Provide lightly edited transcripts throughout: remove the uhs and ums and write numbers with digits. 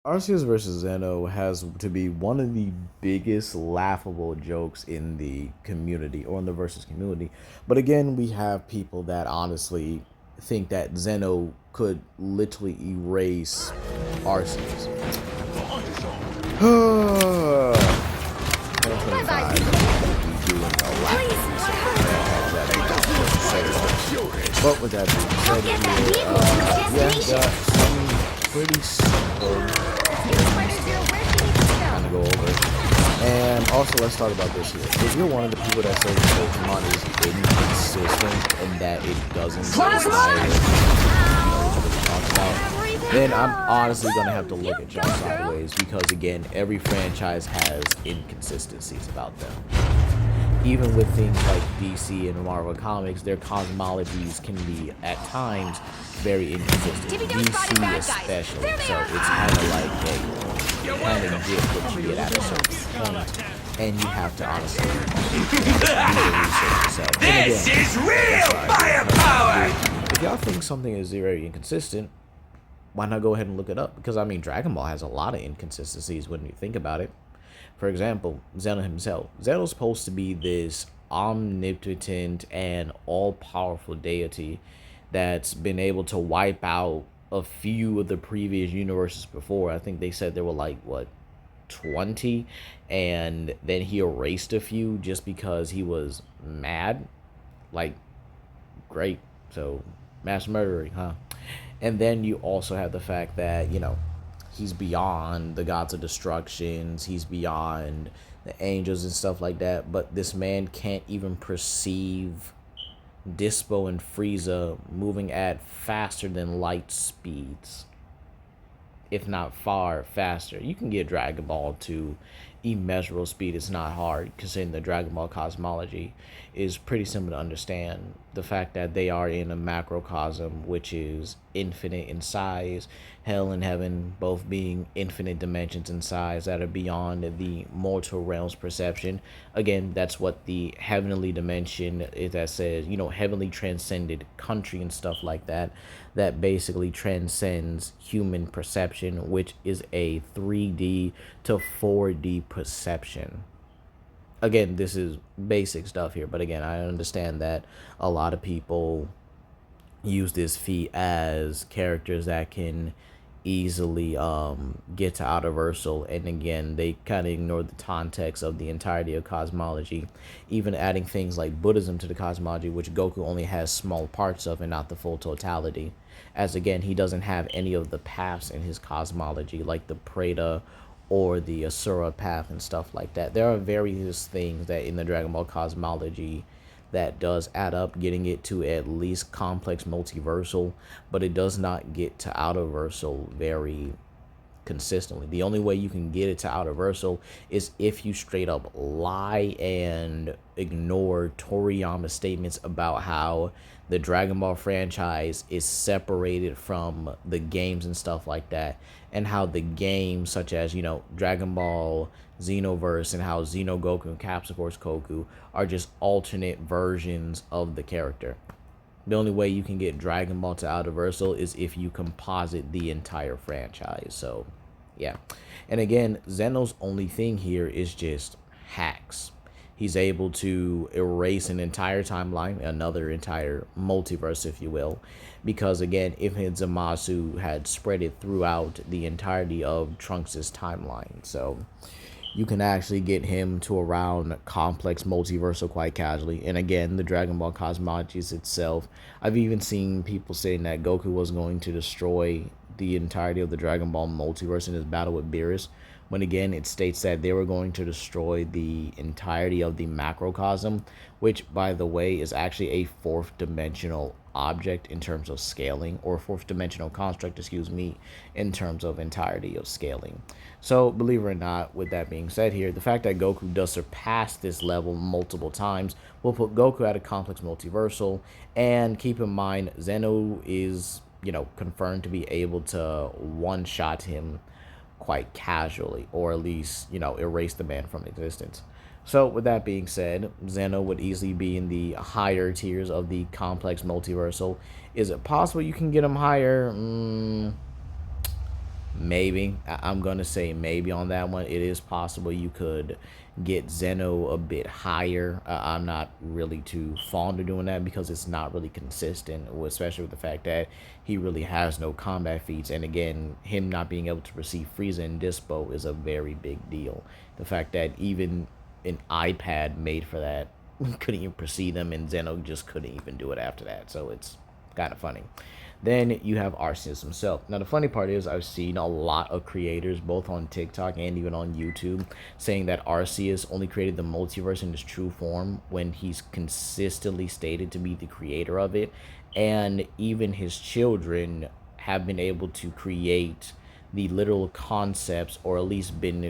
Arceus versus Zeno has to be one of the biggest laughable jokes in the community or in the versus community. But again, we have people that honestly think that Zeno could literally erase Arceus. 2025, we doing a lot of this. But with that being said, yeah, got some pretty simple kind of go over. And also, let's talk about this here. If you're one of the people that says Pokemon is inconsistent and that it doesn't then I'm honestly gonna have to look at y'all sideways because again, every franchise has inconsistencies about them. Even with things like DC and Marvel Comics, their cosmologies can be, at times, very inconsistent. DC especially. So it's kind of like, hey, you kind of get what you get at a certain point, and you have to honestly do the research yourself. This is real firepower! If y'all think something is very inconsistent, why not go ahead and look it up? Because, I mean, Dragon Ball has a lot of inconsistencies when you think about it. For example, Zeno himself. Zeno's supposed to be this omnipotent and all-powerful deity that's been able to wipe out a few of the previous universes before. I think they said there were like, what, 20? And then he erased a few just because he was mad. Like, great. So, mass murdering, huh? And then you also have the fact that, you know, he's beyond the gods of destructions. He's beyond the angels and stuff like that. But this man can't even perceive Dispo and Frieza moving at faster than light speeds, if not far faster. You can get Dragon Ball to immeasurable speed. It's not hard, considering the Dragon Ball cosmology is pretty simple to understand. The fact that they are in a macrocosm, which is infinite in size, hell and heaven both being infinite dimensions in size that are beyond the mortal realm's perception. Again, that's what the heavenly dimension is, that says, you know, heavenly transcended country and stuff like that, that basically transcends human perception, which is a 3D to 4D perception. Again, this is basic stuff here, but again, I understand that a lot of people use this feat as characters that can easily get to outer versal, and again, they kind of ignore the context of the entirety of cosmology, even adding things like Buddhism to the cosmology, which Goku only has small parts of and not the full totality, as again, he doesn't have any of the paths in his cosmology like the Preta or the Asura path and stuff like that. There are various things that in the Dragon Ball cosmology that does add up, getting it to at least complex multiversal, but it does not get to outer versal very consistently. The only way you can get it to outer versal is if you straight up lie and ignore Toriyama's statements about how the Dragon Ball franchise is separated from the games and stuff like that, and how the games such as, you know, Dragon Ball Xenoverse and how Xeno Goku and Capsule Force Goku are just alternate versions of the character. The only way you can get Dragon Ball to outer versal is if you composite the entire franchise. So, yeah. And again, Zeno's only thing here is just hacks. He's able to erase an entire timeline, another entire multiverse, if you will. Because, again, if Zamasu had spread it throughout the entirety of Trunks' timeline. So, you can actually get him to around complex multiversal quite casually. And again, the Dragon Ball cosmologies itself, I've even seen people saying that Goku was going to destroy the entirety of the Dragon Ball multiverse in his battle with Beerus, when again it states that they were going to destroy the entirety of the macrocosm, which, by the way, is actually a fourth dimensional object in terms of scaling, or fourth dimensional construct, excuse me, in terms of entirety of scaling. So, believe it or not, with that being said here, the fact that Goku does surpass this level multiple times will put Goku at a complex multiversal. And keep in mind, Zeno is, you know, confirmed to be able to one-shot him quite casually, or at least, you know, erase the man from existence. So, with that being said, Zeno would easily be in the higher tiers of the complex multiversal. Is it possible you can get him higher? maybe. I'm gonna say maybe on that one. It is possible you could get Zeno a bit higher. I'm not really too fond of doing that because it's not really consistent, especially with the fact that he really has no combat feats. And again, him not being able to receive Frieza and Dispo is a very big deal. The fact that even an iPad made for that couldn't even proceed them, and Zeno just couldn't even do it after that. So it's kind of funny. Then you have Arceus himself. Now the funny part is I've seen a lot of creators, both on TikTok and even on YouTube, saying that Arceus only created the multiverse in its true form when he's consistently stated to be the creator of it, and even his children have been able to create the literal concepts, or at least became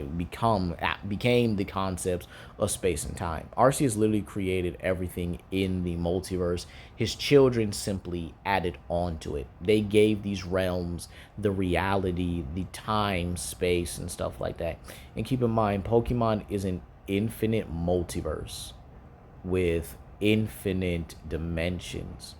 the concepts of space and time. Arceus literally created everything in the multiverse. His children simply added on to it. They gave these realms the reality, the time, space, and stuff like that. And keep in mind, Pokemon is an infinite multiverse with infinite dimensions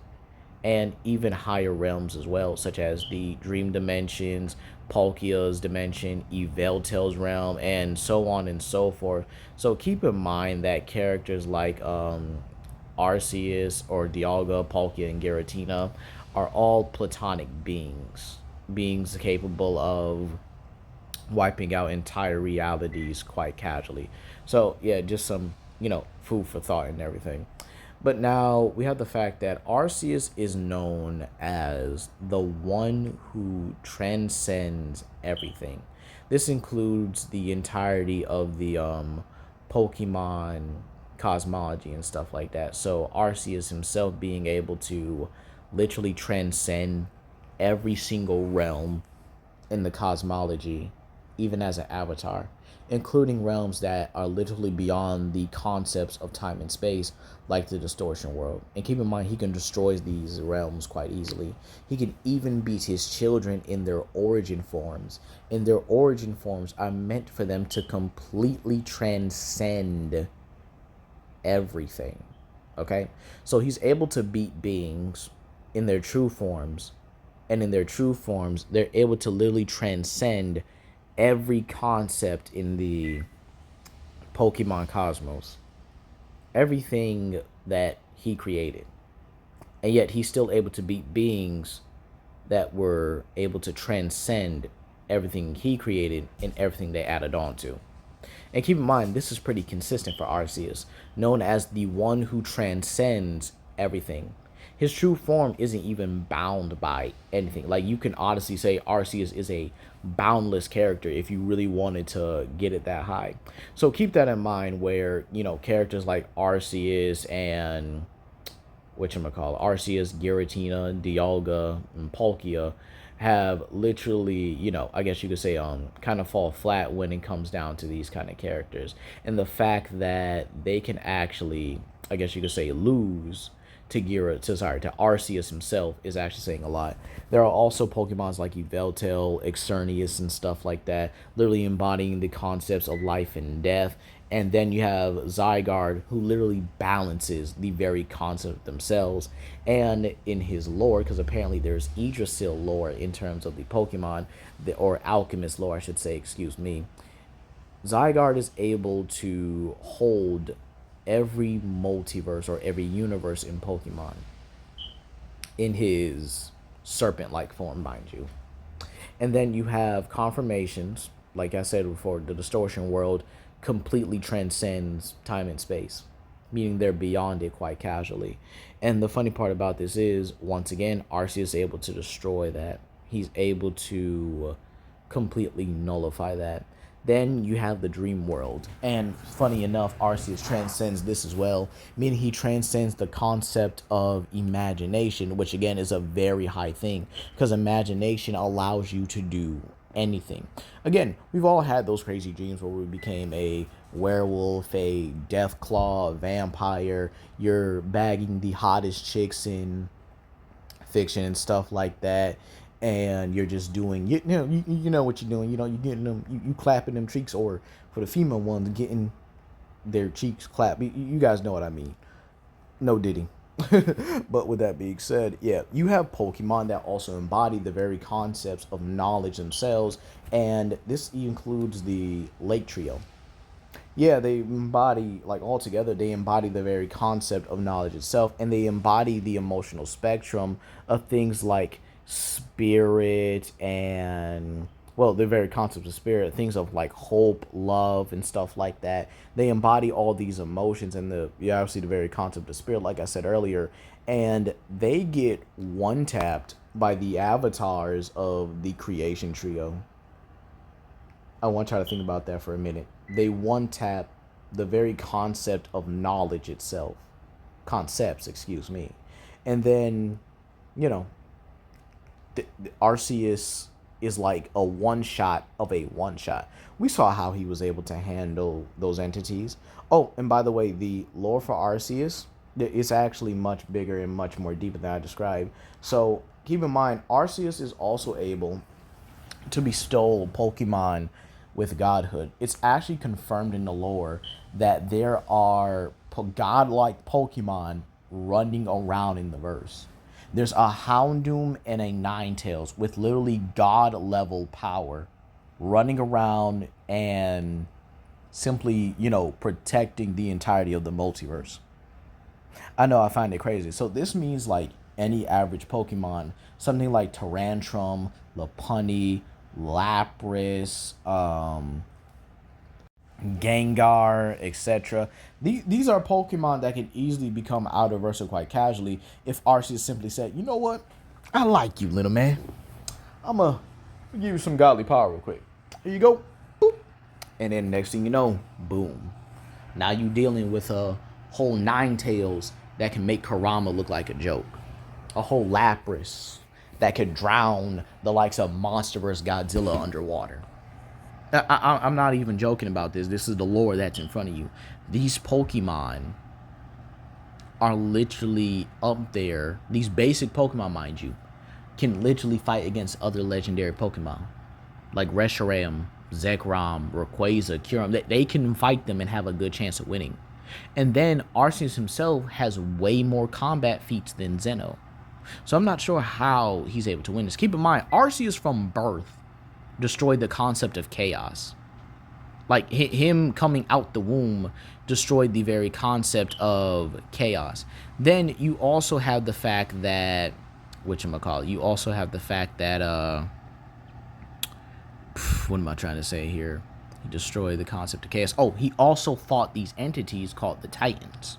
and even higher realms as well, such as the Dream Dimensions, Palkia's Dimension, Yveltal's Realm, and so on and so forth. So keep in mind that characters like Arceus or Dialga, Palkia, and Giratina are all platonic beings capable of wiping out entire realities quite casually. So yeah, just some, food for thought and everything. But now we have the fact that Arceus is known as the one who transcends everything. This includes the entirety of the Pokemon cosmology and stuff like that. So Arceus himself being able to literally transcend every single realm in the cosmology, even as an avatar, including realms that are literally beyond the concepts of time and space, like the distortion world. And keep in mind, he can destroy these realms quite easily. He can even beat his children in their origin forms. And their origin forms are meant for them to completely transcend everything. Okay? So he's able to beat beings in their true forms. And in their true forms, they're able to literally transcend every concept in the Pokemon cosmos, everything that he created. And yet he's still able to beat beings that were able to transcend everything he created and everything they added on to. And keep in mind, this is pretty consistent for Arceus, known as the one who transcends everything. His true form isn't even bound by anything. Like, you can honestly say Arceus is a boundless character if you really wanted to get it that high. So keep that in mind where, characters like Arceus and Arceus, Giratina, Dialga, and Palkia have literally, I guess you could say kind of fall flat when it comes down to these kind of characters. And the fact that they can actually, I guess you could say, lose to Arceus himself is actually saying a lot. There are also Pokemons like Yveltal, Xerneas, and stuff like that, literally embodying the concepts of life and death. And then you have Zygarde, who literally balances the very concept themselves. And in his lore, because apparently there's Yggdrasil lore in terms of the Pokemon, or Alchemist lore, I should say, excuse me. Zygarde is able to hold every multiverse or every universe in Pokemon in his serpent-like form, mind you. And then you have confirmations, like I said before, the distortion world completely transcends time and space, meaning they're beyond it quite casually. And the funny part about this is, once again, Arceus is able to destroy that. He's able to completely nullify that. Then you have the dream world. And funny enough, Arceus transcends this as well, meaning he transcends the concept of imagination, which again is a very high thing, because imagination allows you to do anything. Again, we've all had those crazy dreams where we became a werewolf, a deathclaw, a vampire. You're bagging the hottest chicks in fiction and stuff like that, and you're just doing, you know what you're doing. You're getting them, you clapping them cheeks, or for the female ones, getting their cheeks clapped. You guys know what I mean. No Diddy. But with that being said, yeah, you have Pokemon that also embody the very concepts of knowledge themselves, and this includes the Lake Trio. Yeah, they embody, like altogether, they embody the very concept of knowledge itself, and they embody the emotional spectrum of things like spirit and, well, the very concept of spirit, things of like hope, love, and stuff like that. They embody all these emotions and the, yeah, obviously the very concept of spirit, like I said earlier, and they get one tapped by the avatars of the creation trio. I want to try to think about that for a minute. They one tap the very concept of knowledge itself, concepts, excuse me, and then, you know, Arceus is like a one shot of a one shot. We saw how he was able to handle those entities. Oh, and by the way, the lore for Arceus is actually much bigger and much more deeper than I described. So keep in mind, Arceus is also able to bestow Pokemon with godhood. It's actually confirmed in the lore that there are godlike Pokemon running around in the verse. There's a Houndoom and a Ninetales with literally god level power running around and simply, protecting the entirety of the multiverse. I know, I find it crazy. So this means like any average Pokemon, something like Tyrantrum, Lopunny, Lapras, Gengar, etc. These are Pokemon that can easily become out of Versa quite casually if Arceus simply said, you know what? I like you, little man. I'm going to give you some godly power real quick. Here you go. Boop. And then next thing you know, boom. Now you dealing with a whole Ninetales that can make Kurama look like a joke. A whole Lapras that could drown the likes of Monster vs. Godzilla underwater. I'm not even joking about this. This is the lore that's in front of you. These Pokemon are literally up there. These basic Pokemon, mind you, can literally fight against other legendary Pokemon. Like Reshiram, Zekrom, Rayquaza, Kyurem. They can fight them and have a good chance of winning. And then Arceus himself has way more combat feats than Zeno. So I'm not sure how he's able to win this. Keep in mind, Arceus from birth destroyed the concept of chaos. Like him coming out the womb destroyed the very concept of chaos. Then you also have the fact that, you also have the fact that, what am I trying to say here? He destroyed the concept of chaos. Oh, he also fought these entities called the Titans.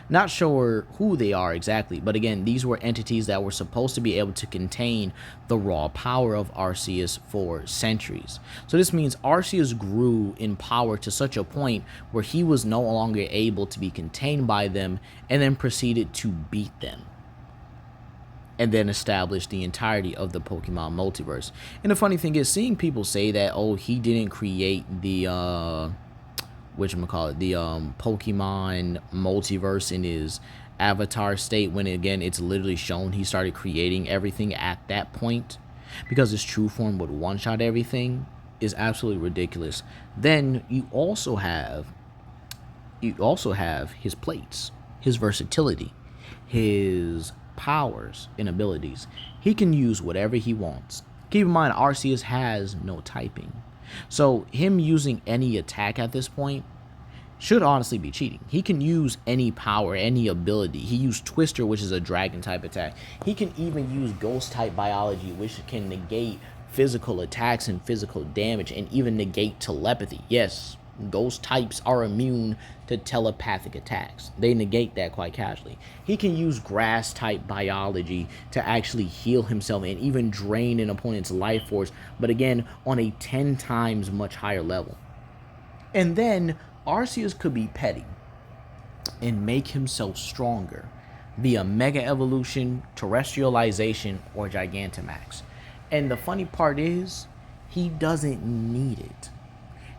Not sure who they are exactly, but again, these were entities that were supposed to be able to contain the raw power of Arceus for centuries. So this means Arceus grew in power to such a point where he was no longer able to be contained by them, and then proceeded to beat them. And then establish the entirety of the Pokemon multiverse. And the funny thing is, seeing people say that, oh, he didn't create the Pokemon multiverse in his avatar state, when again it's literally shown he started creating everything at that point, because his true form would one-shot everything, is absolutely ridiculous. Then you also have his plates, his versatility, his powers and abilities. He can use whatever he wants. Keep in mind, Arceus has no typing. So him using any attack at this point should honestly be cheating. He can use any power, any ability. He used Twister, which is a dragon type attack. He can even use ghost type biology, which can negate physical attacks and physical damage, and even negate telepathy. Yes, ghost types are immune to telepathic attacks. They negate that quite casually. He can use grass type biology to actually heal himself and even drain an opponent's life force, but again, on a 10 times much higher level. And then Arceus could be petty and make himself stronger via Mega Evolution, Terrestrialization, or Gigantamax. And the funny part is, he doesn't need it.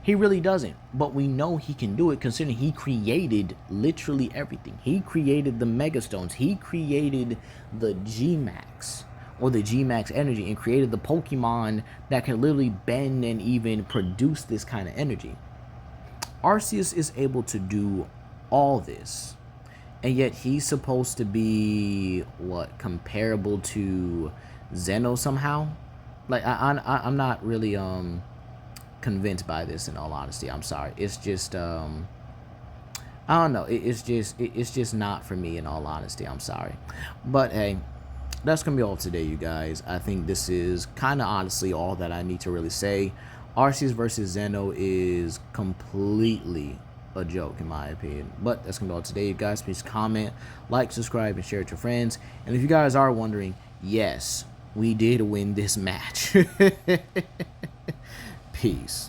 He really doesn't. But we know he can do it, considering he created literally everything. He created the Mega Stones. He created the G-Max, or the G-Max energy, and created the Pokemon that can literally bend and even produce this kind of energy. Arceus is able to do all this and yet he's supposed to be what, comparable to Zeno somehow. Like I'm not really convinced by this, in all honesty. I'm sorry. It's just I don't know. It's just not for me, in all honesty. I'm sorry, but hey, that's gonna be all today, you guys. I think this is kind of honestly all that I need to really say. Arceus versus Zeno is completely a joke, in my opinion. But that's gonna be all today, you guys. Please comment, like, subscribe, and share it with your friends. And if you guys are wondering, yes, we did win this match. Peace.